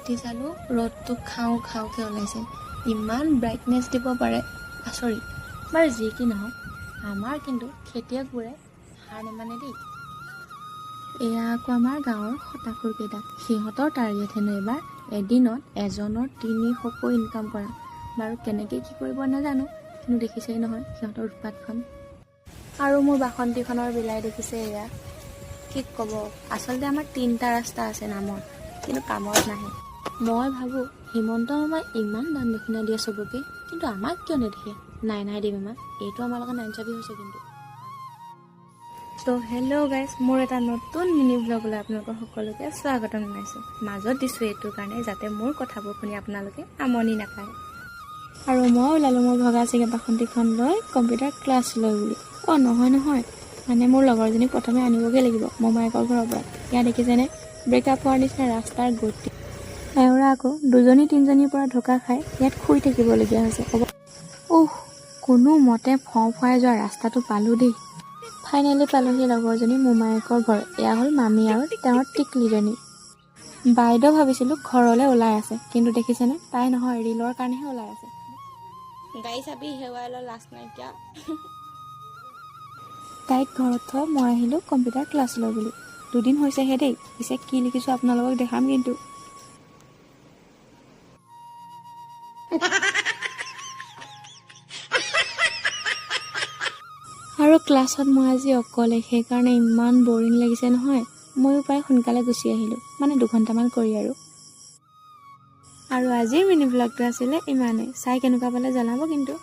উঠি চালোঁ ৰ'দটো খাওঁ খাওঁকৈ ওলাইছে। ইমান ব্ৰাইটনেছ দিব পাৰে, আচৰিত। বাৰু যি কি নহওক, আমাৰ কিন্তু খেতিয়কবোৰে হাৰ নেমানে দেই। এয়া আকৌ আমাৰ গাঁৱৰ শতাসুৰকেইটা। সিহঁতৰ টাৰ্গেট হেনো এইবাৰ এদিনত এজনৰ 300 ইনকাম কৰা। বাৰু কেনেকৈ কি কৰিব নাজানো, কিন্তু দেখিছেই নহয় সিহঁতৰ উৎপাতখন। আৰু মোৰ বাসন্তীখনৰ বিলাই দেখিছে এয়া। কি ক'ব, আচলতে আমাৰ 3টা ৰাস্তা আছে নামৰ, কিন্তু কামত নাহে। মই ভাবোঁ হিমন্ত মামাই ইমান দান দক্ষিণা দিয়ে চবকে, কিন্তু আমাক কিয় নেদেখে? নাই দিম মামা, এইটো আমাৰ লগত নাইনচাবি হৈছে কিন্তু। ত' হেল্ল' গাইজ, মোৰ এটা নতুন মিনি ব্লগলৈ আপোনালোকৰ সকলোকে স্বাগতম জনাইছোঁ। মাজত দিছোঁ এইটো কাৰণে যাতে মোৰ কথাবোৰ শুনি আপোনালোকে আমনি নাপায়। আৰু মই ওলালোঁ মোৰ ভগা চিগা বাসন্তীখন লৈ কম্পিউটাৰ ক্লাছ লৈ বুলি। নহয়, মানে মোৰ লগৰজনীক প্ৰথমে আনিবগৈ লাগিব মোমায়েকৰ ঘৰৰ পৰা। ইয়াত দেখিছেনে ব্ৰেকআপ হোৱাৰ নিচিনা ৰাস্তাৰ গতি। এওঁৰা আকৌ 2-3জনীৰ পৰা ঢোকা খাই ইয়াত শুই থাকিবলগীয়া হৈছে। কোনো মতে ফোঁফাই যোৱা ৰাস্তাটো পালোঁ দেই। ফাইনেলি পালোঁহি লগৰজনী মোমায়েকৰ ঘৰ। এয়া হ'ল মামী আৰু তেওঁৰ টিকলিজনী। বাইদেউ ভাবিছিলোঁ ঘৰলৈ ওলাই আছে, কিন্তু দেখিছেনে তাই নহয়, ৰীলৰ কাৰণেহে ওলাই আছে। গাড়ী চাবি হেৱাই লৈ লাষ্ট নাইকিয়া। তাইক ঘৰত থৈ মই আহিলোঁ কম্পিউটাৰ ক্লাছ লৈ বুলি। 2 দিন হৈছেহে দেই। পিছে কি লিখিছোঁ আপোনালোকক দেখাম কিন্তু। আৰু ক্লাছত মই আজি অকলে, সেইকাৰণে ইমান বৰিং লাগিছে নহয়। ময়ো প্ৰায় সোনকালে গুচি আহিলোঁ, মানে 2 ঘণ্টামান কৰি আৰু আজিৰ মিনি ব্লগটো আছিলে ইমানেই। চাই কেনেকুৱা পালে জনাব কিন্তু।